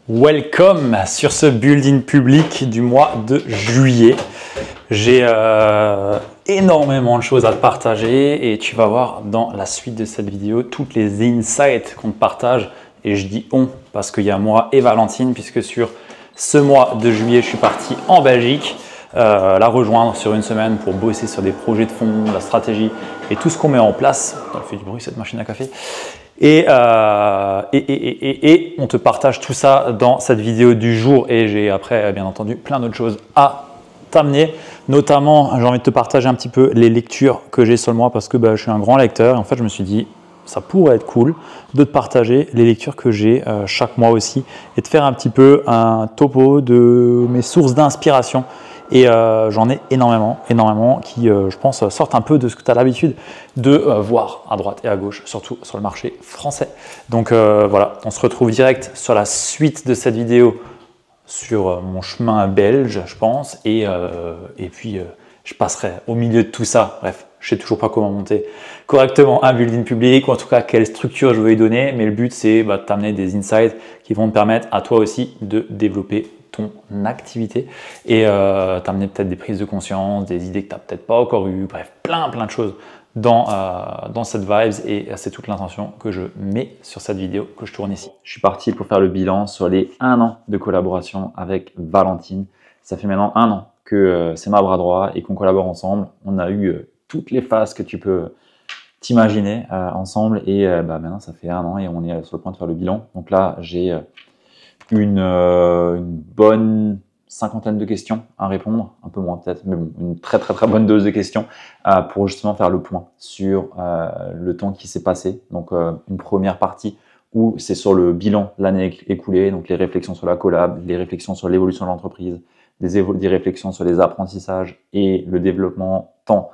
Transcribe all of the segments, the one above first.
Welcome sur ce build-in public du mois de juillet. J'ai énormément de choses à te partager et tu vas voir dans la suite de cette vidéo toutes les insights qu'on te partage. Et je dis on parce qu'il y a moi et Valentine, puisque sur ce mois de juillet, je suis parti en Belgique, la rejoindre sur une semaine pour bosser sur des projets de fond, la stratégie et tout ce qu'on met en place. Elle fait du bruit cette machine à café. Et on te partage tout ça dans cette vidéo du jour et j'ai après bien entendu plein d'autres choses à t'amener. Notamment, j'ai envie de te partager un petit peu les lectures que j'ai sur le mois parce que je suis un grand lecteur et en fait je me suis dit ça pourrait être cool de te partager les lectures que j'ai chaque mois aussi et de faire un petit peu un topo de mes sources d'inspiration. Et j'en ai énormément qui, je pense, sortent un peu de ce que tu as l'habitude de voir à droite et à gauche, surtout sur le marché français. Donc voilà, on se retrouve direct sur la suite de cette vidéo sur mon chemin belge, je pense. Et puis, je passerai au milieu de tout ça. Bref, je sais toujours pas comment monter correctement un build-in public, ou en tout cas quelle structure je veux y donner. Mais le but, c'est de t'amener des insights qui vont te permettre à toi aussi de développer ton activité et t'amener peut-être des prises de conscience, des idées que tu n'as peut-être pas encore eues, bref, plein de choses dans cette vibes et c'est toute l'intention que je mets sur cette vidéo que je tourne ici. Je suis parti pour faire le bilan sur les 1 an de collaboration avec Valentine. Ça fait maintenant 1 an que c'est ma bras droit et qu'on collabore ensemble. On a eu toutes les phases que tu peux t'imaginer ensemble et maintenant ça fait 1 an et on est sur le point de faire le bilan. Donc là, j'ai une bonne 50aine de questions à répondre, un peu moins peut-être, mais bon, une très bonne dose de questions pour justement faire le point sur le temps qui s'est passé. Donc une première partie où c'est sur le bilan de l'année écoulée, donc les réflexions sur la collab, les réflexions sur l'évolution de l'entreprise, des réflexions sur les apprentissages et le développement tant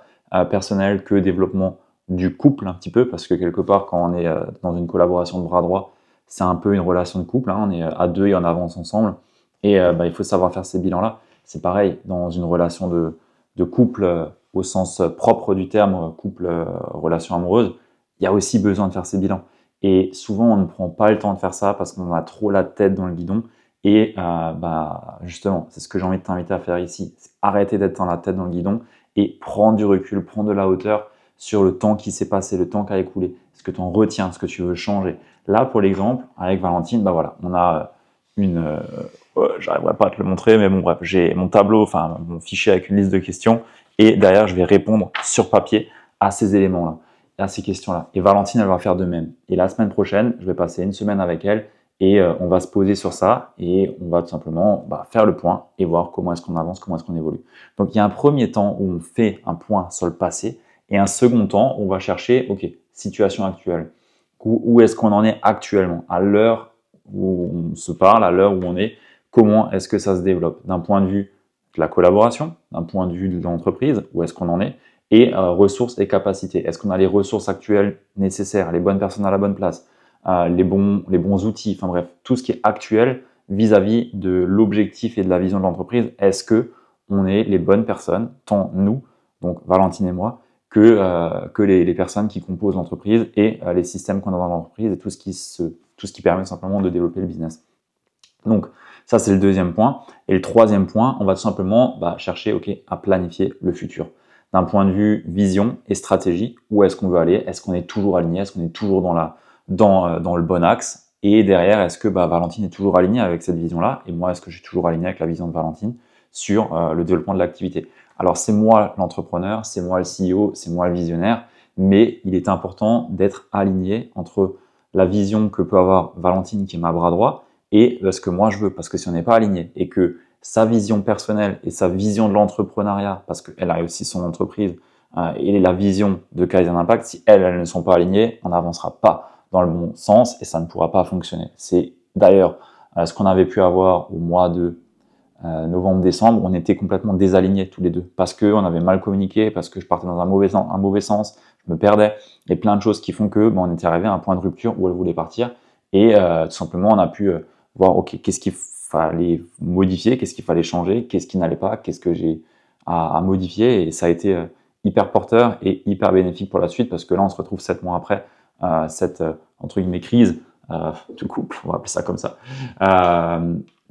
personnel que développement du couple un petit peu, parce que quelque part quand on est dans une collaboration de bras droit, c'est un peu une relation de couple, on est à deux et on avance ensemble. Et il faut savoir faire ces bilans-là. C'est pareil dans une relation de couple au sens propre du terme, couple, relation amoureuse. Il y a aussi besoin de faire ces bilans. Et souvent, on ne prend pas le temps de faire ça parce qu'on a trop la tête dans le guidon. Et justement, c'est ce que j'ai envie de t'inviter à faire ici. C'est arrêter d'être dans la tête dans le guidon et prendre du recul, prendre de la hauteur sur le temps qui s'est passé, le temps qui a écoulé, ce que tu en retiens, ce que tu veux changer. Là, pour l'exemple, avec Valentine, voilà, on a j'arriverai pas à te le montrer, mais bon, bref, j'ai mon tableau, enfin mon fichier avec une liste de questions, et derrière, je vais répondre sur papier à ces éléments-là, à ces questions-là. Et Valentine, elle va faire de même. Et la semaine prochaine, je vais passer une semaine avec elle, et on va se poser sur ça, et on va tout simplement faire le point et voir comment est-ce qu'on avance, comment est-ce qu'on évolue. Donc, il y a un premier temps où on fait un point sur le passé, et un second temps où on va chercher, ok, situation actuelle. Où est-ce qu'on en est actuellement, à l'heure où on se parle, à l'heure où on est, comment est-ce que ça se développe d'un point de vue de la collaboration, d'un point de vue de l'entreprise, où est-ce qu'on en est, et ressources et capacités. Est-ce qu'on a les ressources actuelles nécessaires, les bonnes personnes à la bonne place, les bons outils, enfin bref, tout ce qui est actuel vis-à-vis de l'objectif et de la vision de l'entreprise. Est-ce que on est les bonnes personnes, tant nous, donc Valentine et moi, que les personnes qui composent l'entreprise et les systèmes qu'on a dans l'entreprise et tout ce qui permet simplement de développer le business. Donc, ça, c'est le deuxième point. Et le troisième point, on va tout simplement chercher à planifier le futur. D'un point de vue vision et stratégie, où est-ce qu'on veut aller? Est-ce qu'on est toujours aligné? Est-ce qu'on est toujours dans le bon axe? Et derrière, est-ce que Valentine est toujours alignée avec cette vision-là? Et moi, est-ce que je suis toujours aligné avec la vision de Valentine sur le développement de l'activité? Alors, c'est moi l'entrepreneur, c'est moi le CEO, c'est moi le visionnaire, mais il est important d'être aligné entre la vision que peut avoir Valentine, qui est ma bras droit, et ce que moi je veux. Parce que si on n'est pas aligné et que sa vision personnelle et sa vision de l'entrepreneuriat, parce qu'elle a aussi son entreprise, et la vision de Kaizen Impact, si elles ne sont pas alignées, on n'avancera pas dans le bon sens et ça ne pourra pas fonctionner. C'est d'ailleurs ce qu'on avait pu avoir au mois de novembre-décembre, on était complètement désalignés tous les deux parce qu'on avait mal communiqué, parce que je partais dans un mauvais sens, je me perdais, et plein de choses qui font que on était arrivé à un point de rupture où elle voulait partir et tout simplement on a pu voir qu'est-ce qu'il fallait modifier, qu'est-ce qu'il fallait changer, qu'est-ce qui n'allait pas, qu'est-ce que j'ai à modifier, et ça a été hyper porteur et hyper bénéfique pour la suite parce que là on se retrouve 7 mois après cette entre guillemets crise du couple, on va appeler ça comme ça,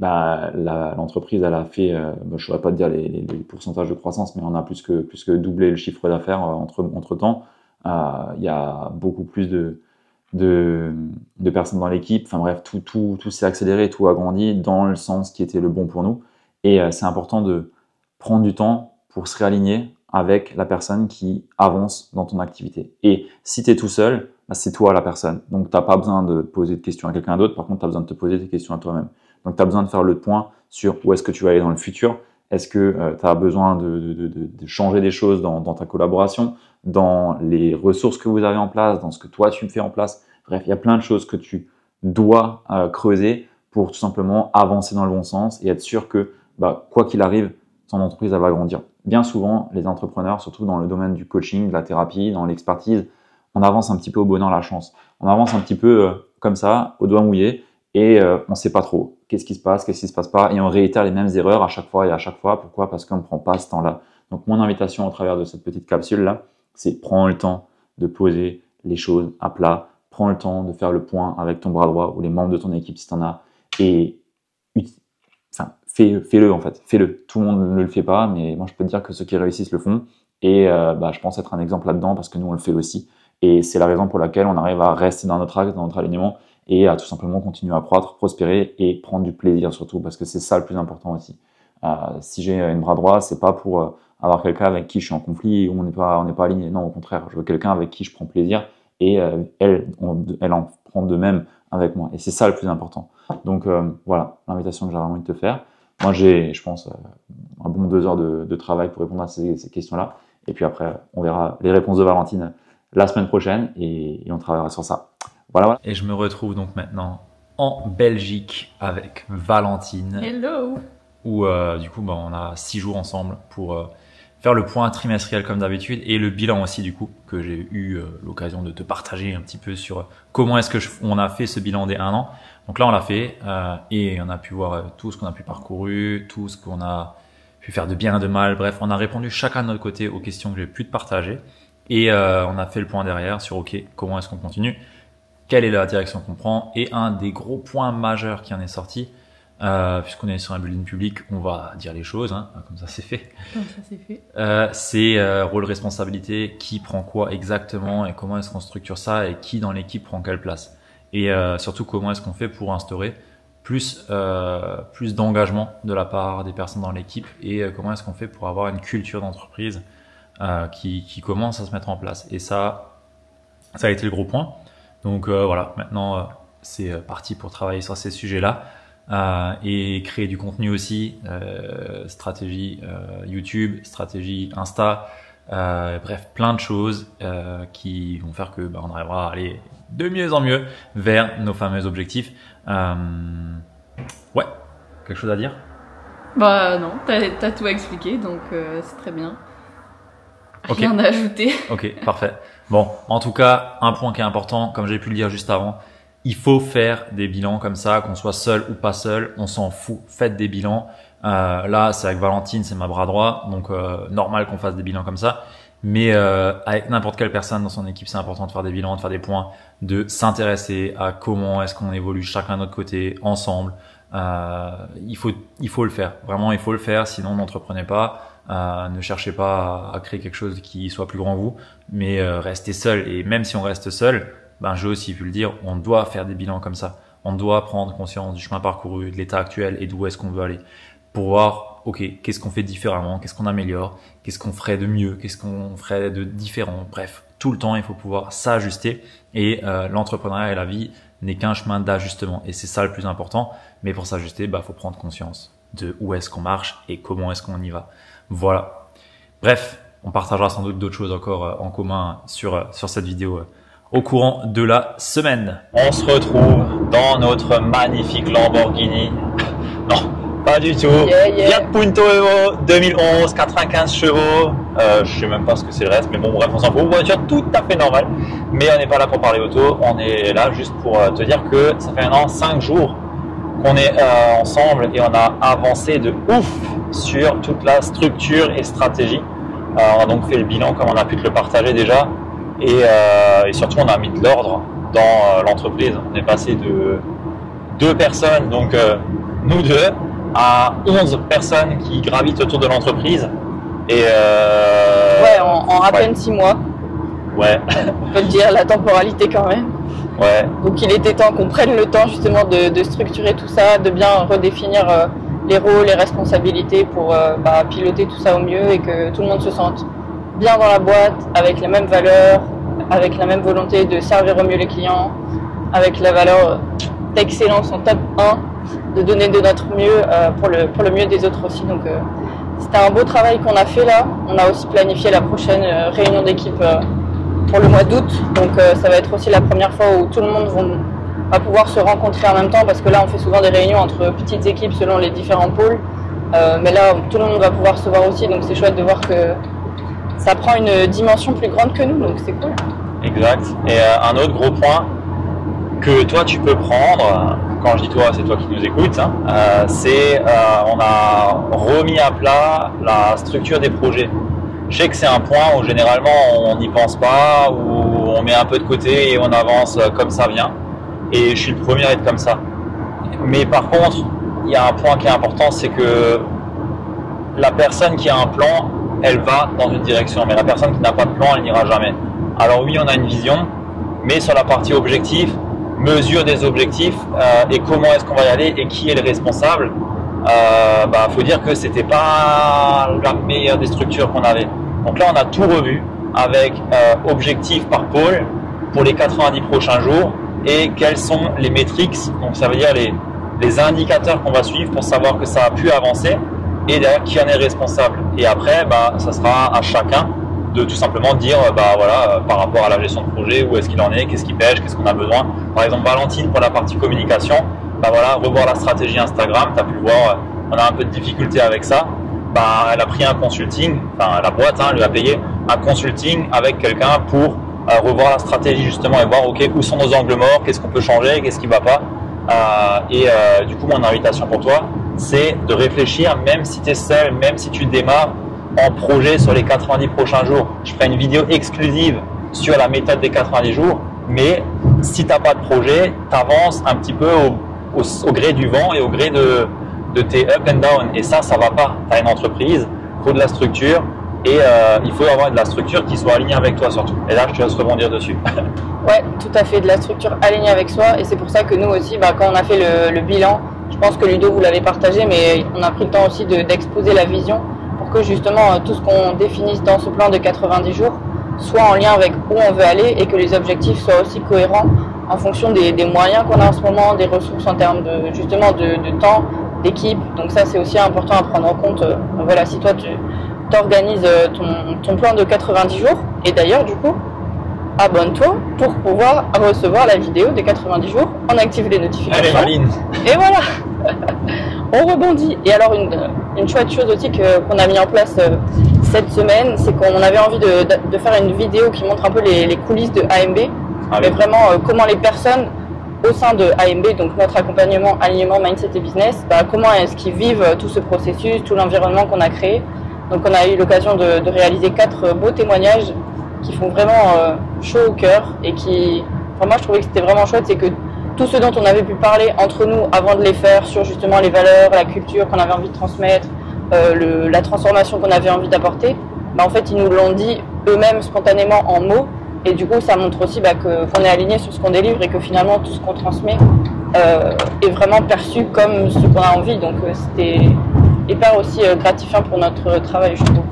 l'entreprise, elle a fait, je ne saurais pas te dire les pourcentages de croissance, mais on a plus que doublé le chiffre d'affaires entre temps. Il y a beaucoup plus de personnes dans l'équipe. Enfin bref, tout s'est accéléré, tout a grandi dans le sens qui était le bon pour nous. Et c'est important de prendre du temps pour se réaligner avec la personne qui avance dans ton activité. Et si tu es tout seul, c'est toi la personne. Donc, tu n'as pas besoin de poser de questions à quelqu'un d'autre. Par contre, tu as besoin de te poser des questions à toi-même. Donc, tu as besoin de faire le point sur où est-ce que tu vas aller dans le futur. Est-ce que tu as besoin de changer des choses dans ta collaboration, dans les ressources que vous avez en place, dans ce que toi, tu fais en place. Bref, il y a plein de choses que tu dois creuser pour tout simplement avancer dans le bon sens et être sûr que, quoi qu'il arrive, ton entreprise elle va grandir. Bien souvent, les entrepreneurs, surtout dans le domaine du coaching, de la thérapie, dans l'expertise, on avance un petit peu au bonheur la chance. On avance un petit peu comme ça, au doigt mouillé, et on ne sait pas trop qu'est-ce qui se passe, qu'est-ce qui se passe pas, et on réitère les mêmes erreurs à chaque fois et à chaque fois. Pourquoi? Parce qu'on ne prend pas ce temps-là. Donc, mon invitation au travers de cette petite capsule-là, c'est prends le temps de poser les choses à plat, prends le temps de faire le point avec ton bras droit ou les membres de ton équipe si tu en as, et fais-le en fait, fais-le. Tout le monde ne le fait pas, mais moi je peux te dire que ceux qui réussissent le font. Et je pense être un exemple là-dedans parce que nous on le fait aussi. Et c'est la raison pour laquelle on arrive à rester dans notre axe, dans notre alignement et à tout simplement continuer à croître, prospérer et prendre du plaisir surtout parce que c'est ça le plus important aussi. Si j'ai une bras droit, c'est pas pour avoir quelqu'un avec qui je suis en conflit ou on n'est pas aligné. Non, au contraire, je veux quelqu'un avec qui je prends plaisir et elle en prend de même avec moi. Et c'est ça le plus important. Donc voilà, l'invitation que j'ai vraiment envie de te faire. Moi, j'ai, je pense, un bon 2 heures de travail pour répondre à ces questions-là. Et puis après, on verra les réponses de Valentine la semaine prochaine et on travaillera sur ça. Voilà. Et je me retrouve donc maintenant en Belgique avec Valentine. Hello. Où du coup, on a 6 jours ensemble pour faire le point trimestriel comme d'habitude et le bilan aussi du coup que j'ai eu l'occasion de te partager un petit peu sur comment est-ce que on a fait ce bilan des 1 an. Donc là, on l'a fait et on a pu voir tout ce qu'on a pu parcourir, tout ce qu'on a pu faire de bien et de mal. Bref, on a répondu chacun de notre côté aux questions que j'ai pu te partager et on a fait le point derrière sur OK, comment est-ce qu'on continue, quelle est la direction qu'on prend et un des gros points majeurs qui en est sorti, puisqu'on est sur un building public, on va dire les choses, hein, comme ça c'est fait. Comme ça c'est fait. C'est rôle responsabilité, qui prend quoi exactement et comment est-ce qu'on structure ça et qui dans l'équipe prend quelle place. Et surtout, comment est-ce qu'on fait pour instaurer plus d'engagement de la part des personnes dans l'équipe et comment est-ce qu'on fait pour avoir une culture d'entreprise qui commence à se mettre en place. Et ça a été le gros point. Donc voilà, maintenant c'est parti pour travailler sur ces sujets-là et créer du contenu aussi, stratégie YouTube, stratégie Insta, bref, plein de choses qui vont faire que on arrivera à aller de mieux en mieux vers nos fameux objectifs. Ouais, quelque chose à dire? Non, t'as tout expliqué, donc c'est très bien. Rien à ajouter. Ok, parfait. Bon, en tout cas, un point qui est important, comme j'ai pu le dire juste avant, il faut faire des bilans comme ça, qu'on soit seul ou pas seul, on s'en fout. Faites des bilans. Là, c'est avec Valentine, c'est ma bras droit, donc normal qu'on fasse des bilans comme ça. Mais avec n'importe quelle personne dans son équipe, c'est important de faire des bilans, de faire des points, de s'intéresser à comment est-ce qu'on évolue chacun de notre côté, ensemble. Il faut le faire. Vraiment, il faut le faire. Sinon, n'entreprenez pas. Ne cherchez pas à créer quelque chose qui soit plus grand que vous, mais restez seul. Et même si on reste seul, j'ai aussi pu le dire, on doit faire des bilans comme ça. On doit prendre conscience du chemin parcouru, de l'état actuel et d'où est-ce qu'on veut aller. Pour voir, ok, qu'est-ce qu'on fait différemment, qu'est-ce qu'on améliore, qu'est-ce qu'on ferait de mieux, qu'est-ce qu'on ferait de différent. Bref, tout le temps, il faut pouvoir s'ajuster. Et l'entrepreneuriat et la vie n'est qu'un chemin d'ajustement. Et c'est ça le plus important. Mais pour s'ajuster, faut prendre conscience de où est-ce qu'on marche et comment est-ce qu'on y va. Voilà. Bref, on partagera sans doute d'autres choses encore en commun sur cette vidéo au courant de la semaine. On se retrouve dans notre magnifique Lamborghini. Non, pas du tout. Fiat Punto Evo 2011, 95 chevaux. Je sais même pas ce que c'est le reste, mais bon, bref, on s'en fout. Voiture tout à fait normale. Mais on n'est pas là pour parler auto. On est là juste pour te dire que ça fait 1 an, 5 jours qu'on est ensemble et on a avancé de ouf sur toute la structure et stratégie. On a donc fait le bilan comme on a pu te le partager déjà et surtout on a mis de l'ordre dans l'entreprise. On est passé de 2 personnes, donc nous deux, à 11 personnes qui gravitent autour de l'entreprise. Et ouais, en à peine 6 mois. Ouais. On peut le dire, la temporalité quand même. Ouais. Donc il était temps qu'on prenne le temps justement de structurer tout ça, de bien redéfinir les rôles, les responsabilités pour piloter tout ça au mieux et que tout le monde se sente bien dans la boîte, avec les mêmes valeurs, avec la même volonté de servir au mieux les clients, avec la valeur d'excellence en top 1, de donner de notre mieux pour le mieux des autres aussi. Donc c'était un beau travail qu'on a fait là. On a aussi planifié la prochaine réunion d'équipe pour le mois d'août. Donc ça va être aussi la première fois où tout le monde va pouvoir se rencontrer en même temps, parce que là on fait souvent des réunions entre petites équipes selon les différents pôles. Mais là tout le monde va pouvoir se voir aussi, donc c'est chouette de voir que ça prend une dimension plus grande que nous, donc c'est cool. Exact. Et un autre gros point que toi tu peux prendre, quand je dis toi, c'est toi qui nous écoutes, hein, c'est on a remis à plat la structure des projets. Je sais que c'est un point où généralement on n'y pense pas, où on met un peu de côté et on avance comme ça vient. Et je suis le premier à être comme ça. Mais par contre, il y a un point qui est important, c'est que la personne qui a un plan, elle va dans une direction, mais la personne qui n'a pas de plan, elle n'ira jamais. Alors oui, on a une vision, mais sur la partie objectif, mesure des objectifs et comment est-ce qu'on va y aller et qui est le responsable, faut dire que c'était pas la meilleure des structures qu'on avait. Donc là, on a tout revu avec objectifs par pôle pour les 90 prochains jours et quelles sont les métriques, donc ça veut dire les indicateurs qu'on va suivre pour savoir que ça a pu avancer et derrière qui en est responsable. Et après, ça sera à chacun de tout simplement dire par rapport à la gestion de projet, où est-ce qu'il en est, qu'est-ce qui pêche, qu'est-ce qu'on a besoin. Par exemple, Valentine, pour la partie communication, revoir la stratégie Instagram, tu as pu le voir, on a un peu de difficulté avec ça. Elle a pris un consulting, la boîte lui a payé un consulting avec quelqu'un pour revoir la stratégie justement et voir où sont nos angles morts, qu'est-ce qu'on peut changer, qu'est-ce qui ne va pas. Du coup, mon invitation pour toi, c'est de réfléchir, même si tu es seul, même si tu démarres en projet sur les 90 prochains jours. Je ferai une vidéo exclusive sur la méthode des 90 jours, mais si tu n'as pas de projet, tu avances un petit peu au gré du vent et au gré de tes up and down. Et ça va pas. Tu as une entreprise, il faut de la structure et il faut avoir de la structure qui soit alignée avec toi surtout. Et là, je te laisse rebondir dessus. Ouais, tout à fait, de la structure alignée avec soi. Et c'est pour ça que nous aussi, quand on a fait le bilan, je pense que Ludo, vous l'avez partagé, mais on a pris le temps aussi d'exposer la vision pour que justement tout ce qu'on définisse dans ce plan de 90 jours soit en lien avec où on veut aller et que les objectifs soient aussi cohérents en fonction des moyens qu'on a en ce moment, des ressources en termes de temps, d'équipe. Donc ça, c'est aussi important à prendre en compte. Si toi, tu t'organises ton plan de 90 jours, et d'ailleurs, du coup, abonne-toi pour pouvoir recevoir la vidéo des 90 jours. On active les notifications. Allez, Maline. Et voilà. On rebondit. Et alors, une chouette chose aussi qu'on a mis en place cette semaine, c'est qu'on avait envie de faire une vidéo qui montre un peu les coulisses de AMB, mais vraiment comment les personnes au sein de AMB, donc notre accompagnement, alignement, mindset et business, comment est-ce qu'ils vivent tout ce processus, tout l'environnement qu'on a créé. Donc on a eu l'occasion de réaliser 4 beaux témoignages qui font vraiment chaud au cœur et moi je trouvais que c'était vraiment chouette, c'est que tout ce dont on avait pu parler entre nous avant de les faire sur justement les valeurs, la culture qu'on avait envie de transmettre, la transformation qu'on avait envie d'apporter, en fait ils nous l'ont dit eux-mêmes spontanément en mots, et du coup ça montre aussi qu'on est aligné sur ce qu'on délivre et que finalement tout ce qu'on transmet est vraiment perçu comme ce qu'on a envie. Donc c'était hyper aussi gratifiant pour notre travail, je trouve.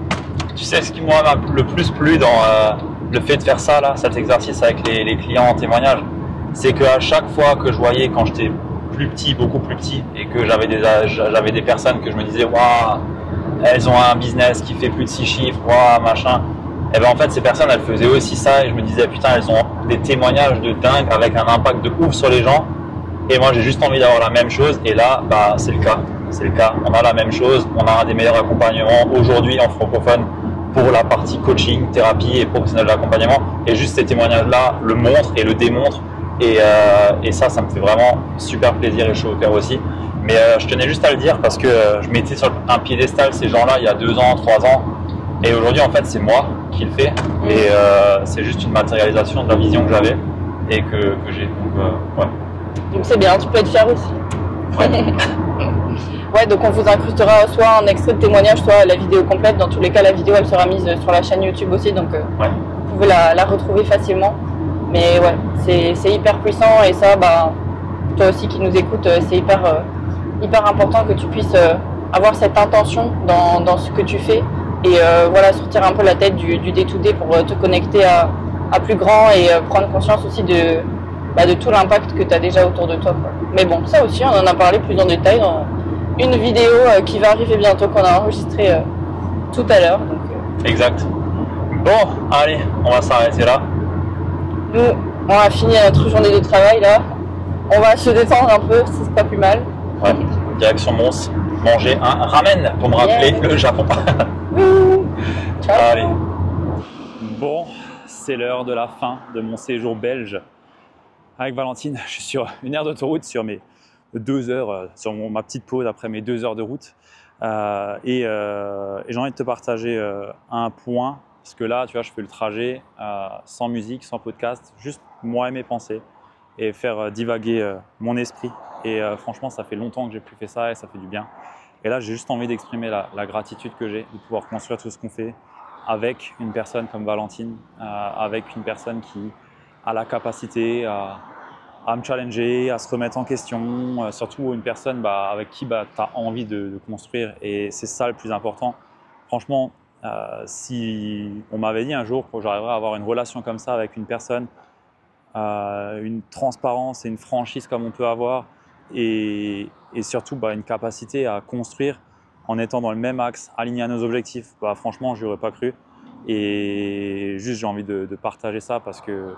Tu sais ce qui m'a le plus plu dans le fait de faire ça, cet exercice avec les clients en témoignage, c'est qu'à chaque fois que je voyais, quand j'étais plus petit, beaucoup plus petit, et que j'avais des personnes que je me disais waouh, elles ont un business qui fait plus de 6 chiffres, waouh, machin, et en fait ces personnes elles faisaient aussi ça, et je me disais putain, elles ont des témoignages de dingue avec un impact de ouf sur les gens, et moi j'ai juste envie d'avoir la même chose. Et là c'est le cas, on a la même chose, on a un des meilleurs accompagnements aujourd'hui en francophone pour la partie coaching, thérapie et professionnel de l'accompagnement, et juste ces témoignages là le montrent et le démontrent. Et ça me fait vraiment super plaisir et chaud au cœur aussi. Mais je tenais juste à le dire parce que je mettais sur un piédestal ces gens-là il y a 2 ans, 3 ans, et aujourd'hui en fait c'est moi qui le fais, et c'est juste une matérialisation de la vision que j'avais. et que j'ai. Ouais. Donc c'est bien, tu peux être fier aussi. Ouais. Ouais, donc on vous incrustera soit un extrait de témoignage, soit la vidéo complète. Dans tous les cas, la vidéo elle sera mise sur la chaîne YouTube aussi, donc vous pouvez la retrouver facilement. Mais ouais, c'est hyper puissant et ça, bah, toi aussi qui nous écoutes, c'est hyper important que tu puisses avoir cette intention dans ce que tu fais et voilà, sortir un peu la tête du day-to-day pour te connecter à plus grand et prendre conscience aussi de tout l'impact que tu as déjà autour de toi, quoi. Mais bon, ça aussi, on en a parlé plus en détail dans une vidéo qui va arriver bientôt, qu'on a enregistrée tout à l'heure. Exact. Bon, allez, on va s'arrêter là. Nous, on a fini notre journée de travail là. On va se détendre un peu, c'est pas plus mal. Ouais, direction Mons, manger un ramen pour me rappeler le Japon. Ciao. Allez. Bon, c'est l'heure de la fin de mon séjour belge. Avec Valentine, je suis sur une aire d'autoroute sur mes 2 heures, sur ma petite pause après mes 2 heures de route. Et j'ai envie de te partager un point, parce que là, tu vois, je fais le trajet sans musique, sans podcast, juste moi et mes pensées, et faire divaguer mon esprit. Et franchement, ça fait longtemps que j'ai plus fait ça et ça fait du bien. Et là, j'ai juste envie d'exprimer la gratitude que j'ai de pouvoir construire tout ce qu'on fait avec une personne comme Valentine, avec une personne qui a la capacité à me challenger, à se remettre en question, surtout une personne avec qui tu as envie de construire. Et c'est ça le plus important. Franchement, si on m'avait dit un jour que j'arriverais à avoir une relation comme ça avec une personne, une transparence et une franchise comme on peut avoir, et surtout une capacité à construire en étant dans le même axe, aligné à nos objectifs, franchement, je n'y aurais pas cru. Et juste, j'ai envie de partager ça parce que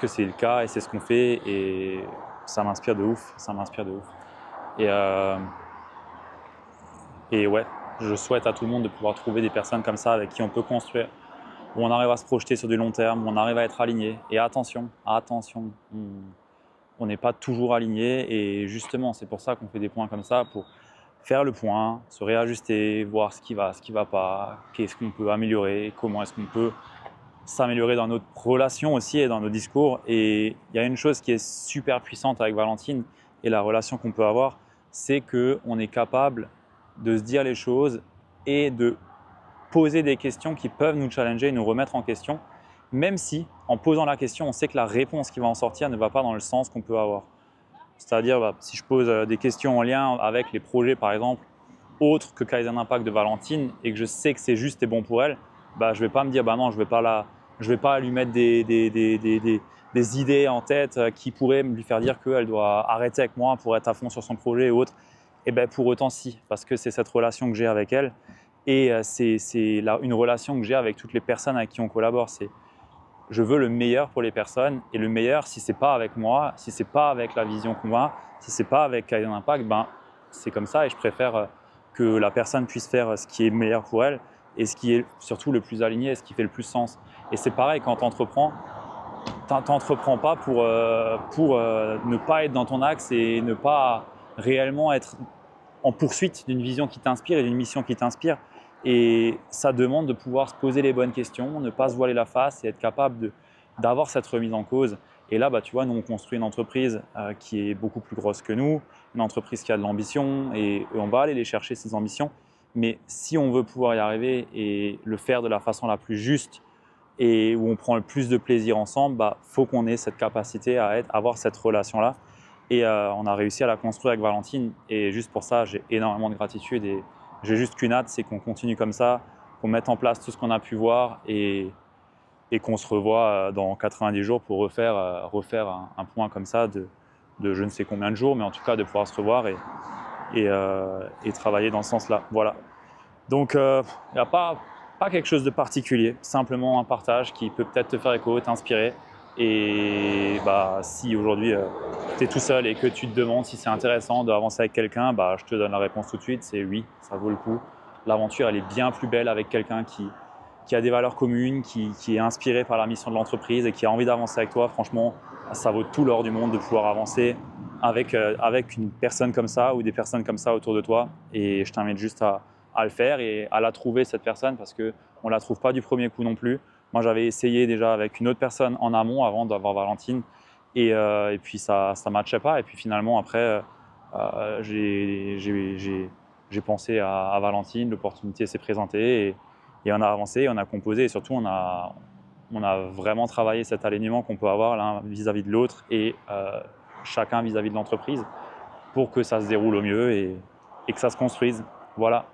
c'est le cas et c'est ce qu'on fait et ça m'inspire de ouf, Et ouais, je souhaite à tout le monde de pouvoir trouver des personnes comme ça avec qui on peut construire, où on arrive à se projeter sur du long terme, où on arrive à être aligné. Et attention, on n'est pas toujours aligné et justement, c'est pour ça qu'on fait des points comme ça, pour faire le point, se réajuster, voir ce qui va pas, qu'est-ce qu'on peut améliorer, comment est-ce qu'on peut s'améliorer dans notre relation aussi et dans nos discours. Et il y a une chose qui est super puissante avec Valentine et la relation qu'on peut avoir, c'est qu'on est capable de se dire les choses et de poser des questions qui peuvent nous challenger et nous remettre en question, même si en posant la question, on sait que la réponse qui va en sortir ne va pas dans le sens qu'on peut avoir. C'est-à-dire, si je pose des questions en lien avec les projets, par exemple, autres que Kaizen Impact de Valentine, et que je sais que c'est juste et bon pour elle, je ne vais pas me dire, non, je vais pas lui mettre des idées en tête qui pourraient lui faire dire qu'elle doit arrêter avec moi pour être à fond sur son projet et autres. Et pour autant, si, parce que c'est cette relation que j'ai avec elle, et c'est une relation que j'ai avec toutes les personnes avec qui on collabore. Je veux le meilleur pour les personnes, et le meilleur, si c'est pas avec moi, si c'est pas avec la vision qu'on a, si c'est pas avec Kaizen Impact, c'est comme ça, et je préfère que la personne puisse faire ce qui est meilleur pour elle et ce qui est surtout le plus aligné et ce qui fait le plus sens. Et c'est pareil quand tu entreprends, t'entreprends pas pour ne pas être dans ton axe et ne pas réellement être en poursuite d'une vision qui t'inspire et d'une mission qui t'inspire. Et ça demande de pouvoir se poser les bonnes questions, ne pas se voiler la face et être capable d'avoir cette remise en cause. Et là, tu vois, nous, on construit une entreprise qui est beaucoup plus grosse que nous, une entreprise qui a de l'ambition et on va aller les chercher, ces ambitions. Mais si on veut pouvoir y arriver et le faire de la façon la plus juste et où on prend le plus de plaisir ensemble, faut qu'on ait cette capacité à avoir cette relation-là. Et on a réussi à la construire avec Valentine. Et juste pour ça, j'ai énormément de gratitude. Et j'ai juste qu'une hâte, c'est qu'on continue comme ça, qu'on mette en place tout ce qu'on a pu voir et qu'on se revoit dans 90 jours pour refaire un point comme ça de je ne sais combien de jours, mais en tout cas de pouvoir se revoir et travailler dans ce sens-là. Voilà. Donc, il n'y a pas quelque chose de particulier, simplement un partage qui peut peut-être te faire écho, t'inspirer. Et si aujourd'hui tu es tout seul et que tu te demandes si c'est intéressant d'avancer avec quelqu'un, je te donne la réponse tout de suite, c'est oui, ça vaut le coup. L'aventure, elle est bien plus belle avec quelqu'un qui a des valeurs communes, qui est inspiré par la mission de l'entreprise et qui a envie d'avancer avec toi. Franchement, ça vaut tout l'or du monde de pouvoir avancer avec une personne comme ça ou des personnes comme ça autour de toi. Et je t'invite juste à le faire et à la trouver, cette personne, parce qu'on ne la trouve pas du premier coup non plus. Moi, j'avais essayé déjà avec une autre personne en amont avant d'avoir Valentine et puis ça ne matchait pas. Et puis finalement, après, j'ai pensé à Valentine, l'opportunité s'est présentée et on a avancé, on a composé et surtout on a vraiment travaillé cet alignement qu'on peut avoir l'un vis-à-vis de l'autre et chacun vis-à-vis de l'entreprise pour que ça se déroule au mieux et que ça se construise. Voilà.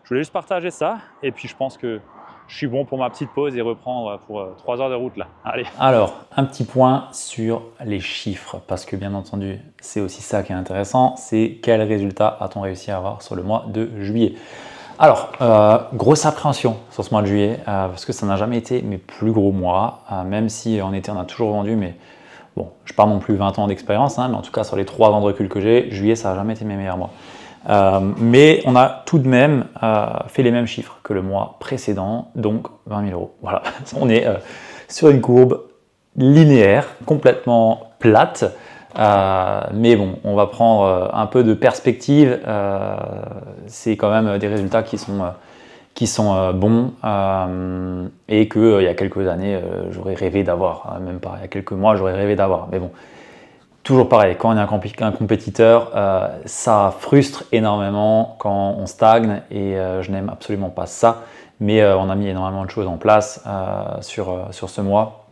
Je voulais juste partager ça et puis je pense que je suis bon pour ma petite pause et reprendre pour 3 heures de route là. Allez. Alors, un petit point sur les chiffres parce que bien entendu, c'est aussi ça qui est intéressant, c'est quel résultat a-t-on réussi à avoir sur le mois de juillet. Alors, grosse appréhension sur ce mois de juillet parce que ça n'a jamais été mes plus gros mois, même si en été on a toujours vendu, mais bon, je parle non plus 20 ans d'expérience, hein, mais en tout cas sur les 3 ans de recul que j'ai, juillet ça n'a jamais été mes meilleurs mois. Mais on a tout de même fait les mêmes chiffres que le mois précédent, donc 20 000 euros. Voilà, on est sur une courbe linéaire, complètement plate. Mais bon, on va prendre un peu de perspective. C'est quand même des résultats qui sont bons et qu'il y a quelques années, j'aurais rêvé d'avoir. Même pas il y a quelques mois, j'aurais rêvé d'avoir. Mais bon. Toujours pareil, quand on est un compétiteur, ça frustre énormément quand on stagne et je n'aime absolument pas ça. Mais on a mis énormément de choses en place sur ce mois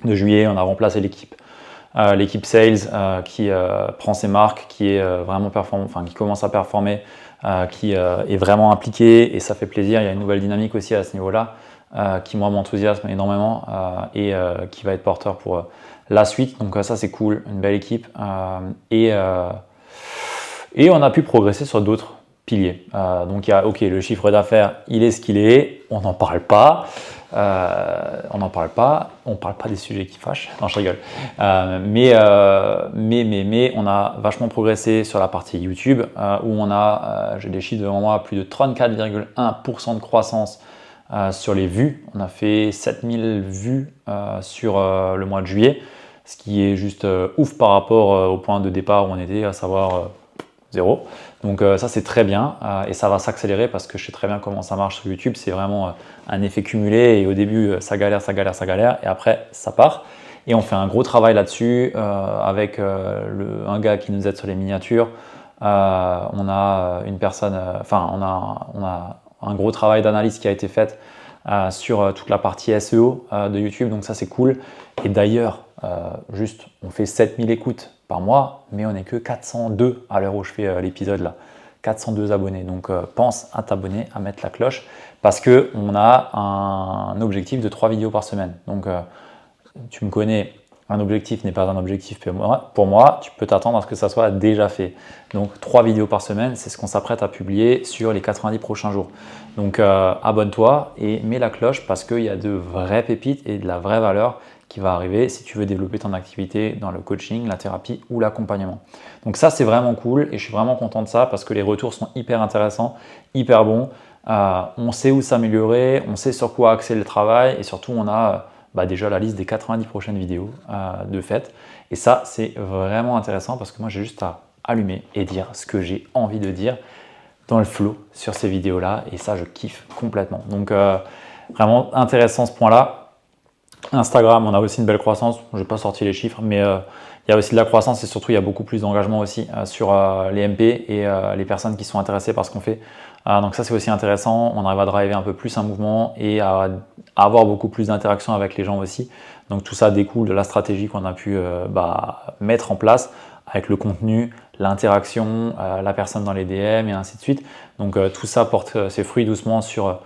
de juillet. On a remplacé l'équipe sales qui prend ses marques, qui est vraiment performant, enfin qui commence à performer, qui est vraiment impliquée et ça fait plaisir. Il y a une nouvelle dynamique aussi à ce niveau-là qui moi m'enthousiasme énormément et qui va être porteur pour la suite. Donc ça c'est cool, une belle équipe et on a pu progresser sur d'autres piliers. Donc il y a le chiffre d'affaires, il est ce qu'il est, on n'en parle pas. On parle pas des sujets qui fâchent. Non, je rigole. Mais on a vachement progressé sur la partie YouTube où on a, j'ai des chiffres devant moi, plus de 34,1% de croissance sur les vues. On a fait 7000 vues sur le mois de juillet, ce qui est juste ouf par rapport au point de départ où on était, à savoir 0. Donc ça c'est très bien et ça va s'accélérer parce que je sais très bien comment ça marche sur YouTube. C'est vraiment un effet cumulé et au début ça galère et après ça part. Et on fait un gros travail là-dessus avec un gars qui nous aide sur les miniatures. On a une personne, on a un gros travail d'analyse qui a été fait sur toute la partie SEO de YouTube. Donc ça c'est cool. Et d'ailleurs, juste on fait 7000 écoutes par mois, mais on n'est que 402 à l'heure où je fais l'épisode là. 402 abonnés. Donc pense à t'abonner, à mettre la cloche parce qu'on a un objectif de 3 vidéos par semaine. Donc tu me connais, un objectif n'est pas un objectif pour moi. Tu peux t'attendre à ce que ça soit déjà fait. Donc 3 vidéos par semaine, c'est ce qu'on s'apprête à publier sur les 90 prochains jours. Donc abonne-toi et mets la cloche parce qu'il y a de vraies pépites et de la vraie valeur qui va arriver si tu veux développer ton activité dans le coaching, la thérapie ou l'accompagnement. Donc ça, c'est vraiment cool et je suis vraiment content de ça parce que les retours sont hyper intéressants, hyper bons. On sait où s'améliorer, on sait sur quoi axer le travail et surtout, on a déjà la liste des 90 prochaines vidéos de fait. Et ça, c'est vraiment intéressant parce que moi, j'ai juste à allumer et dire ce que j'ai envie de dire dans le flow sur ces vidéos-là et ça, je kiffe complètement. Donc, vraiment intéressant ce point-là. Instagram, on a aussi une belle croissance. Je n'ai pas sorti les chiffres, mais il y a aussi de la croissance et surtout, il y a beaucoup plus d'engagement aussi sur les MP et les personnes qui sont intéressées par ce qu'on fait. Donc ça, c'est aussi intéressant. On arrive à driver un peu plus un mouvement et à avoir beaucoup plus d'interaction avec les gens aussi. Donc tout ça découle de la stratégie qu'on a pu mettre en place avec le contenu, l'interaction, la personne dans les DM et ainsi de suite. Donc tout ça porte ses fruits doucement sur,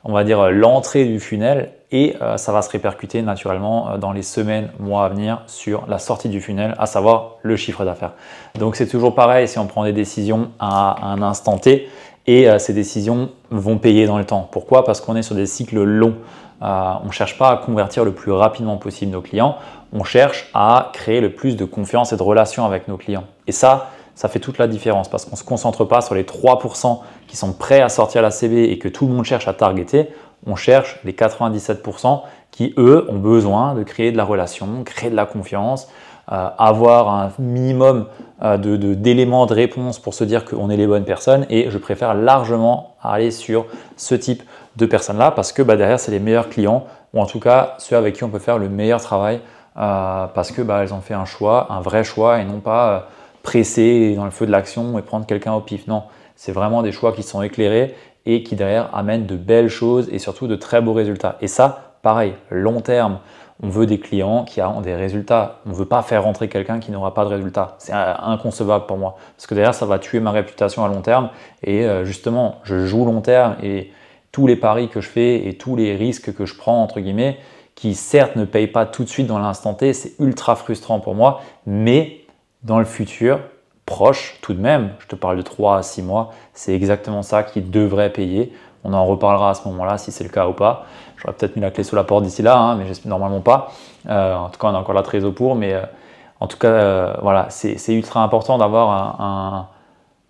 on va dire, l'entrée du funnel et ça va se répercuter naturellement dans les semaines, mois à venir sur la sortie du funnel, à savoir le chiffre d'affaires. Donc c'est toujours pareil si on prend des décisions à un instant T et ces décisions vont payer dans le temps. Pourquoi? Parce qu'on est sur des cycles longs. On ne cherche pas à convertir le plus rapidement possible nos clients, on cherche à créer le plus de confiance et de relations avec nos clients. Et ça fait toute la différence parce qu'on ne se concentre pas sur les 3% qui sont prêts à sortir la CB et que tout le monde cherche à targeter. On cherche les 97% qui, eux, ont besoin de créer de la relation, créer de la confiance, avoir un minimum d'éléments de réponse pour se dire qu'on est les bonnes personnes, et je préfère largement aller sur ce type de personnes-là parce que derrière, c'est les meilleurs clients, ou en tout cas ceux avec qui on peut faire le meilleur travail parce que elles ont fait un choix, un vrai choix, et non pas presser dans le feu de l'action et prendre quelqu'un au pif. Non, c'est vraiment des choix qui sont éclairés et qui derrière amènent de belles choses et surtout de très beaux résultats. Et ça, pareil, long terme, on veut des clients qui ont des résultats. On ne veut pas faire rentrer quelqu'un qui n'aura pas de résultats. C'est inconcevable pour moi parce que derrière, ça va tuer ma réputation à long terme. Et justement, je joue long terme, et tous les paris que je fais et tous les risques que je prends, entre guillemets, qui certes ne payent pas tout de suite dans l'instant T, c'est ultra frustrant pour moi, mais dans le futur proche tout de même, je te parle de 3 à 6 mois, c'est exactement ça qui devrait payer. On en reparlera à ce moment-là si c'est le cas ou pas. J'aurais peut-être mis la clé sous la porte d'ici là, mais j'espère normalement pas. En tout cas, on a encore la trésor pour, mais en tout cas, voilà, c'est ultra important d'avoir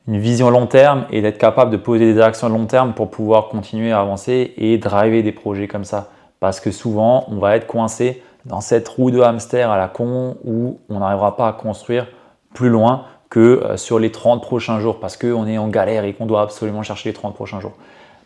une vision long terme et d'être capable de poser des actions long terme pour pouvoir continuer à avancer et driver des projets comme ça. Parce que souvent, on va être coincé dans cette roue de hamster à la con où on n'arrivera pas à construire plus loin que sur les 30 prochains jours parce qu'on est en galère et qu'on doit absolument chercher les 30 prochains jours.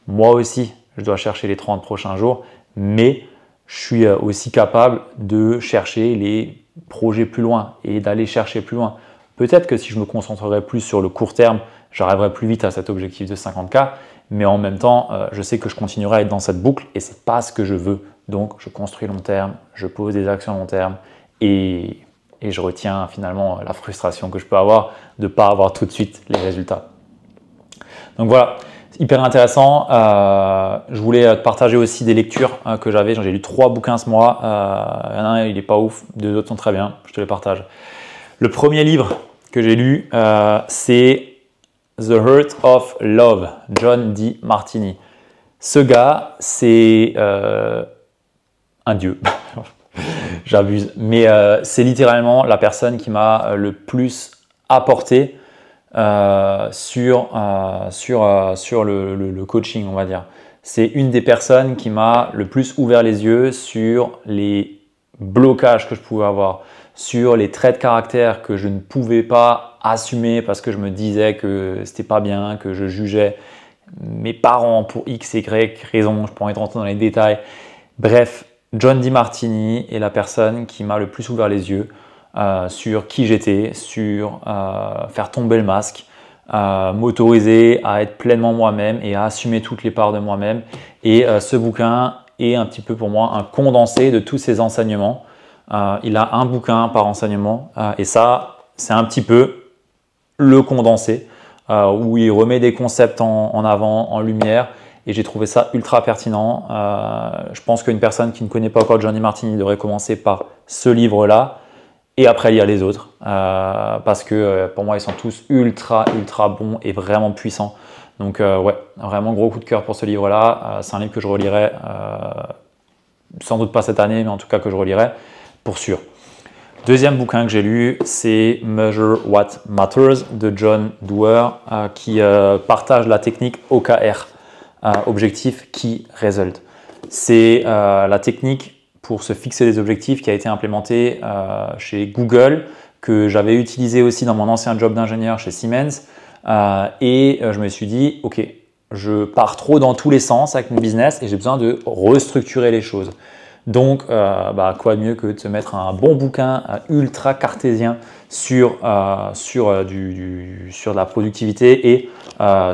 Moi aussi, je dois chercher les 30 prochains jours, mais je suis aussi capable de chercher les projets plus loin et d'aller chercher plus loin. Peut-être que si je me concentrerais plus sur le court terme, j'arriverai plus vite à cet objectif de 50K, mais en même temps, je sais que je continuerai à être dans cette boucle et c'est pas ce que je veux. Donc, je construis long terme, je pose des actions long terme et je retiens finalement la frustration que je peux avoir de ne pas avoir tout de suite les résultats. Donc voilà, hyper intéressant. Je voulais te partager aussi des lectures que j'avais. J'ai lu 3 bouquins ce mois. Il y en a un, il n'est pas ouf, 2 autres sont très bien. Je te les partage. Le premier livre que j'ai lu, c'est The Heart of Love, John Demartini. Ce gars, c'est un dieu. J'abuse. Mais c'est littéralement la personne qui m'a le plus apporté sur le coaching, on va dire. C'est une des personnes qui m'a le plus ouvert les yeux sur les blocages que je pouvais avoir, sur les traits de caractère que je ne pouvais pas assumer parce que je me disais que c'était pas bien, que je jugeais mes parents pour X et Y raison, je pourrais rentrer dans les détails. Bref, John Demartini est la personne qui m'a le plus ouvert les yeux sur qui j'étais, sur faire tomber le masque, m'autoriser à être pleinement moi-même et à assumer toutes les parts de moi-même. Et ce bouquin est un petit peu pour moi un condensé de tous ces enseignements. Il a un bouquin par enseignement et ça, c'est un petit peu le condensé où il remet des concepts en avant, en lumière. Et j'ai trouvé ça ultra pertinent. Je pense qu'une personne qui ne connaît pas encore John Demartini devrait commencer par ce livre-là et après lire les autres. Parce que pour moi, ils sont tous ultra bons et vraiment puissants. Donc ouais, vraiment gros coup de cœur pour ce livre-là. C'est un livre que je relirai, sans doute pas cette année, mais en tout cas que je relirai pour sûr. Deuxième bouquin que j'ai lu, c'est Measure What Matters de John Doerr qui partage la technique OKR. Objectif Key Result. C'est la technique pour se fixer des objectifs qui a été implémentée chez Google, que j'avais utilisé aussi dans mon ancien job d'ingénieur chez Siemens. Et je me suis dit, ok, je pars trop dans tous les sens avec mon business et j'ai besoin de restructurer les choses. Donc, quoi de mieux que de se mettre un bon bouquin ultra cartésien sur de la productivité et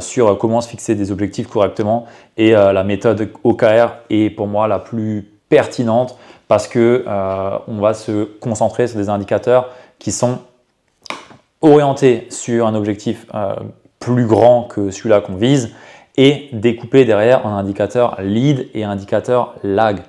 sur comment se fixer des objectifs correctement. Et la méthode OKR est pour moi la plus pertinente parce que on va se concentrer sur des indicateurs qui sont orientés sur un objectif plus grand que celui-là qu'on vise et découpés derrière en indicateurs lead et indicateurs lag.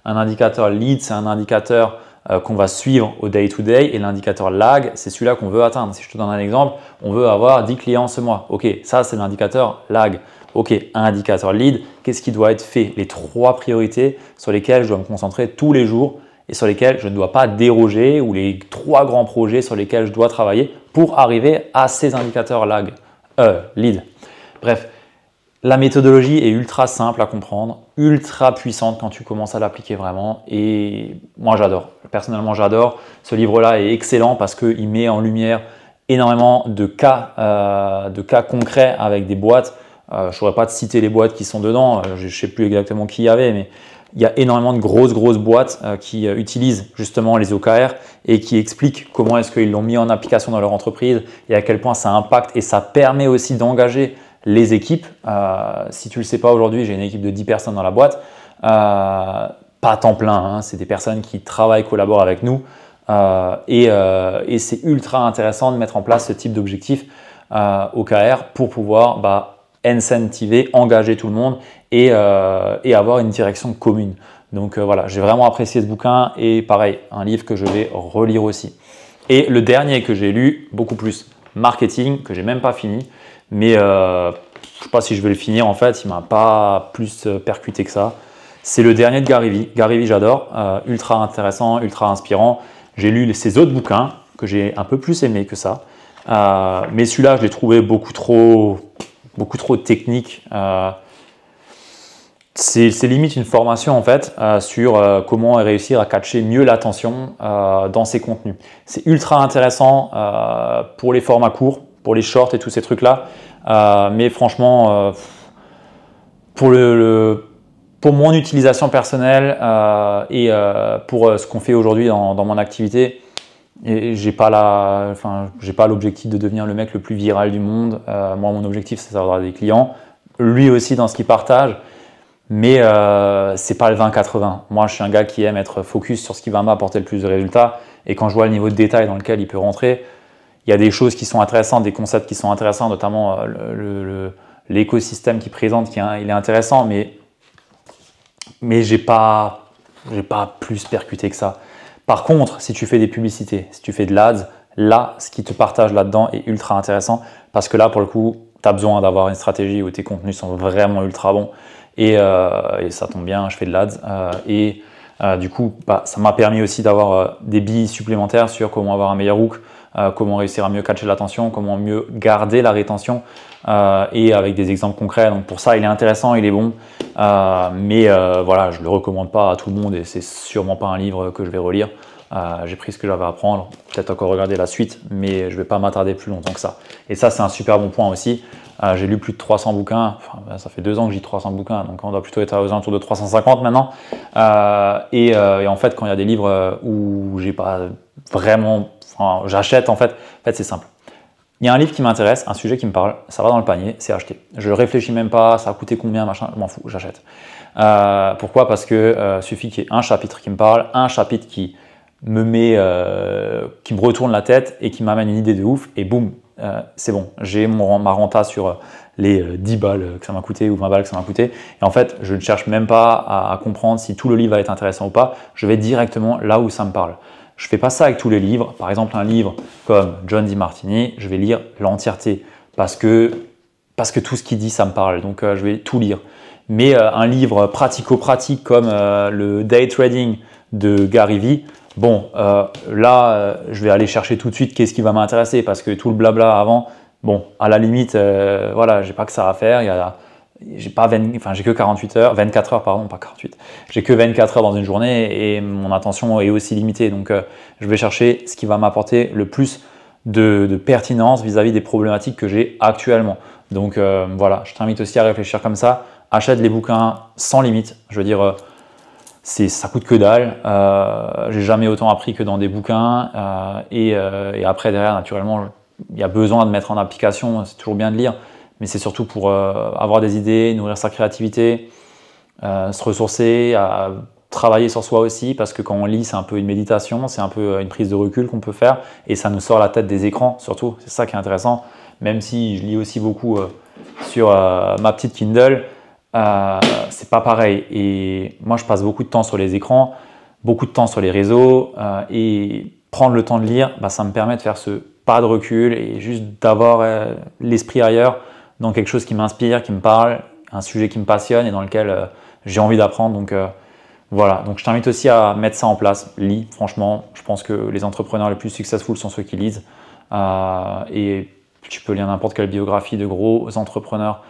Un indicateur lead, c'est un indicateur qu'on va suivre au day-to-day et l'indicateur lag, c'est celui-là qu'on veut atteindre. Si je te donne un exemple, on veut avoir 10 clients ce mois. Ok, ça c'est l'indicateur lag. Ok, un indicateur lead, qu'est-ce qui doit être fait? Les 3 priorités sur lesquelles je dois me concentrer tous les jours et sur lesquelles je ne dois pas déroger ou les 3 grands projets sur lesquels je dois travailler pour arriver à ces indicateurs lag, lead. Bref. La méthodologie est ultra simple à comprendre, ultra puissante quand tu commences à l'appliquer vraiment. Et moi, j'adore. Personnellement, j'adore. Ce livre-là est excellent parce qu'il met en lumière énormément de cas concrets avec des boîtes. Je ne saurais pas te citer les boîtes qui sont dedans. Je ne sais plus exactement qui y avait, mais il y a énormément de grosses boîtes qui utilisent justement les OKR et qui expliquent comment est-ce qu'ils l'ont mis en application dans leur entreprise et à quel point ça impacte et ça permet aussi d'engager les équipes. Si tu ne le sais pas aujourd'hui, j'ai une équipe de 10 personnes dans la boîte. Pas à temps plein, hein, c'est des personnes qui travaillent, collaborent avec nous. Et c'est ultra intéressant de mettre en place ce type d'objectif OKR pour pouvoir incentiver, engager tout le monde et avoir une direction commune. Donc voilà, j'ai vraiment apprécié ce bouquin et pareil, un livre que je vais relire aussi. Et le dernier que j'ai lu, beaucoup plus marketing, que j'ai même pas fini, mais je ne sais pas si je vais le finir en fait, il m'a pas plus percuté que ça. C'est le dernier de Gary Vee. Gary Vee, j'adore, ultra intéressant, ultra inspirant. J'ai lu ses autres bouquins que j'ai un peu plus aimé que ça, mais celui-là, je l'ai trouvé beaucoup trop technique. C'est limite une formation en fait sur comment réussir à catcher mieux l'attention dans ses contenus. C'est ultra intéressant pour les formats courts, pour les shorts et tous ces trucs-là. Mais franchement, pour mon utilisation personnelle et pour ce qu'on fait aujourd'hui dans mon activité, j'ai pas l'objectif de devenir le mec le plus viral du monde. Moi, mon objectif, c'est d'avoir des clients. Lui aussi dans ce qu'il partage. Mais c'est pas le 20-80. Moi, je suis un gars qui aime être focus sur ce qui va m'apporter le plus de résultats. Et quand je vois le niveau de détail dans lequel il peut rentrer, il y a des choses qui sont intéressantes, des concepts qui sont intéressants, notamment l'écosystème qu'il présente, il est intéressant, mais j'ai pas plus percuté que ça. Par contre, si tu fais des publicités, si tu fais de l'ADS, là, ce qui te partage là-dedans est ultra intéressant parce que là, pour le coup, tu as besoin d'avoir une stratégie où tes contenus sont vraiment ultra bons. Et ça tombe bien, je fais de l'ADS. Du coup, ça m'a permis aussi d'avoir des billes supplémentaires sur comment avoir un meilleur hook, comment réussir à mieux catcher l'attention, comment mieux garder la rétention et avec des exemples concrets. Donc pour ça, il est intéressant, il est bon. Mais voilà, je ne le recommande pas à tout le monde et c'est sûrement pas un livre que je vais relire. J'ai pris ce que j'avais à prendre, peut-être encore regarder la suite, mais je ne vais pas m'attarder plus longtemps que ça. Et ça, c'est un super bon point aussi. J'ai lu plus de 300 bouquins, ça fait 2 ans que j'ai 300 bouquins, donc on doit plutôt être aux alentours de 350 maintenant. Et en fait, quand il y a des livres où j'ai pas vraiment, j'achète en fait c'est simple. Il y a un livre qui m'intéresse, un sujet qui me parle, ça va dans le panier, c'est acheté. Je réfléchis même pas, ça a coûté combien, machin, je m'en fous, j'achète. Pourquoi? Parce que suffit qu'il y ait un chapitre qui me parle, un chapitre qui me retourne la tête et qui m'amène une idée de ouf, et boum, c'est bon, j'ai ma renta sur les 10 balles que ça m'a coûté ou 20 balles que ça m'a coûté. Et en fait, je ne cherche même pas à comprendre si tout le livre va être intéressant ou pas. Je vais directement là où ça me parle. Je ne fais pas ça avec tous les livres. Par exemple, un livre comme John DeMartini, je vais lire l'entièreté parce que tout ce qu'il dit, ça me parle. Donc, je vais tout lire. Mais un livre pratico-pratique comme le Day Trading de Gary Vee, bon, là, je vais aller chercher tout de suite qu'est-ce qui va m'intéresser parce que tout le blabla avant, bon, à la limite, voilà, j'ai pas que ça à faire. J'ai que 48 heures, 24 heures, pardon, pas 48. J'ai que 24 heures dans une journée et mon attention est aussi limitée. Donc, je vais chercher ce qui va m'apporter le plus de pertinence vis-à-vis des problématiques que j'ai actuellement. Donc, voilà, je t'invite aussi à réfléchir comme ça. Achète les bouquins sans limite. Je veux dire, ça coûte que dalle. J'ai jamais autant appris que dans des bouquins. Et après, derrière, naturellement, il y a besoin de mettre en application. C'est toujours bien de lire. Mais c'est surtout pour avoir des idées, nourrir sa créativité, se ressourcer, travailler sur soi aussi, parce que quand on lit, c'est un peu une méditation, c'est un peu une prise de recul qu'on peut faire, et ça nous sort la tête des écrans, surtout. C'est ça qui est intéressant, même si je lis aussi beaucoup sur ma petite Kindle, c'est pas pareil. Et moi, je passe beaucoup de temps sur les écrans, beaucoup de temps sur les réseaux, et prendre le temps de lire, ça me permet de faire ce pas de recul et juste d'avoir l'esprit ailleurs, dans quelque chose qui m'inspire, qui me parle, un sujet qui me passionne et dans lequel j'ai envie d'apprendre. Donc voilà, donc je t'invite aussi à mettre ça en place. Lis, franchement, je pense que les entrepreneurs les plus successful sont ceux qui lisent. Et tu peux lire n'importe quelle biographie de gros entrepreneurs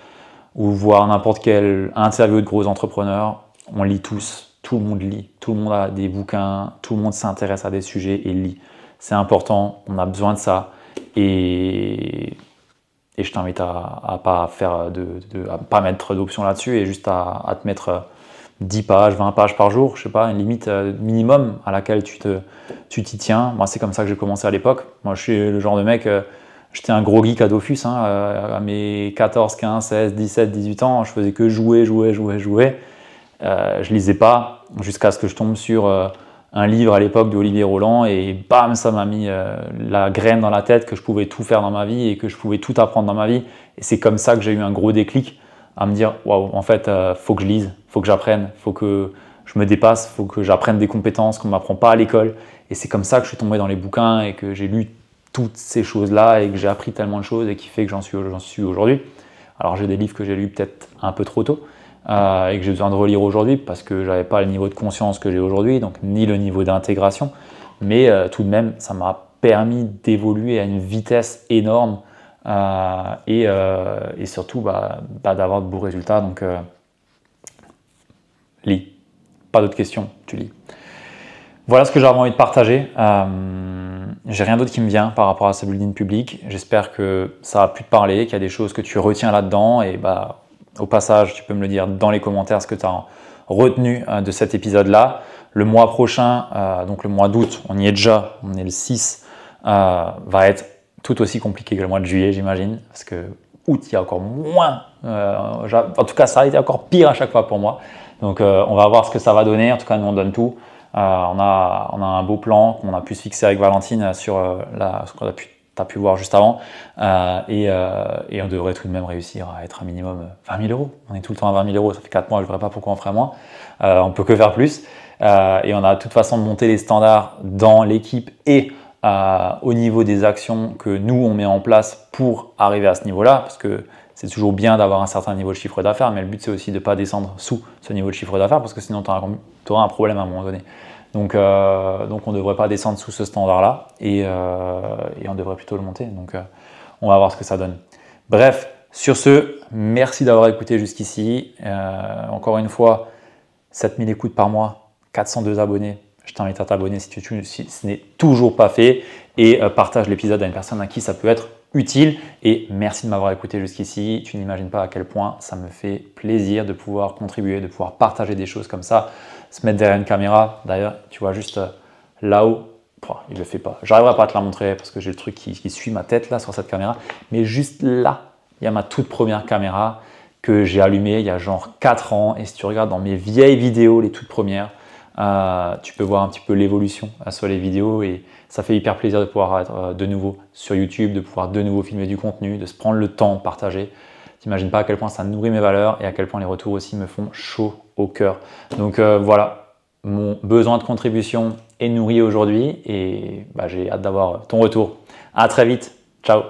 ou voir n'importe quelle interview de gros entrepreneurs, on lit tous, tout le monde lit, tout le monde a des bouquins, tout le monde s'intéresse à des sujets et lit. C'est important, on a besoin de ça et je t'invite à pas faire à pas mettre d'options là-dessus et juste à te mettre 10 pages, 20 pages par jour, je sais pas, une limite minimum à laquelle tu t'y tiens. Moi, c'est comme ça que j'ai commencé à l'époque. Moi, je suis le genre de mec, j'étais un gros geek à Dofus, hein, à mes 14, 15, 16, 17, 18 ans, je faisais que jouer. Je lisais pas jusqu'à ce que je tombe sur un livre à l'époque d'Olivier Roland et bam, ça m'a mis la graine dans la tête que je pouvais tout faire dans ma vie et que je pouvais tout apprendre dans ma vie. Et c'est comme ça que j'ai eu un gros déclic à me dire waouh, en fait, faut que je lise, faut que j'apprenne, faut que je me dépasse, faut que j'apprenne des compétences qu'on ne m'apprend pas à l'école. Et c'est comme ça que je suis tombé dans les bouquins et que j'ai lu toutes ces choses-là et que j'ai appris tellement de choses et qui fait que j'en suis aujourd'hui. Alors j'ai des livres que j'ai lus peut-être un peu trop tôt et que j'ai besoin de relire aujourd'hui parce que j'avais pas le niveau de conscience que j'ai aujourd'hui, donc ni le niveau d'intégration. Mais tout de même, ça m'a permis d'évoluer à une vitesse énorme et surtout d'avoir de beaux résultats. Donc lis. Pas d'autres questions, tu lis. Voilà ce que j'avais envie de partager. J'ai rien d'autre qui me vient par rapport à ce building public. J'espère que ça a pu te parler, qu'il y a des choses que tu retiens là-dedans. Et au passage, tu peux me le dire dans les commentaires ce que tu as retenu de cet épisode-là. Le mois prochain, donc le mois d'août, on y est déjà, on est le 6, va être tout aussi compliqué que le mois de juillet, j'imagine. Parce que août, il y a encore moins. En tout cas, ça a été encore pire à chaque fois pour moi. Donc, on va voir ce que ça va donner. En tout cas, nous, on donne tout. On a un beau plan qu'on a pu se fixer avec Valentine sur ce qu'on tu as pu voir juste avant. Et on devrait tout de même réussir à être un minimum 20 000 €. On est tout le temps à 20 000 €. Ça fait 4 mois, je ne verrai pas pourquoi on ferait moins. On ne peut que faire plus. Et on a de toute façon de monter les standards dans l'équipe et au niveau des actions que nous, on met en place pour arriver à ce niveau-là. Parce que c'est toujours bien d'avoir un certain niveau de chiffre d'affaires, mais le but, c'est aussi de ne pas descendre sous ce niveau de chiffre d'affaires parce que sinon, tu auras un problème à un moment donné. Donc on ne devrait pas descendre sous ce standard-là et on devrait plutôt le monter. Donc, on va voir ce que ça donne. Bref, sur ce, merci d'avoir écouté jusqu'ici. Encore une fois, 7000 écoutes par mois, 402 abonnés. Je t'invite à t'abonner si ce n'est toujours pas fait et partage l'épisode à une personne à qui ça peut être utile. Et merci de m'avoir écouté jusqu'ici. Tu n'imagines pas à quel point ça me fait plaisir de pouvoir contribuer, de pouvoir partager des choses comme ça, se mettre derrière une caméra. D'ailleurs, tu vois juste là-haut, il ne le fait pas. J'arriverai pas à te la montrer parce que j'ai le truc qui suit ma tête là sur cette caméra. Mais juste là, il y a ma toute première caméra que j'ai allumée il y a genre 4 ans. Et si tu regardes dans mes vieilles vidéos, les toutes premières, tu peux voir un petit peu l'évolution sur les vidéos et ça fait hyper plaisir de pouvoir être de nouveau sur YouTube, de pouvoir de nouveau filmer du contenu, de se prendre le temps de partager. T'imagines pas à quel point ça nourrit mes valeurs et à quel point les retours aussi me font chaud au cœur. Donc voilà, mon besoin de contribution est nourri aujourd'hui et j'ai hâte d'avoir ton retour. À très vite, ciao.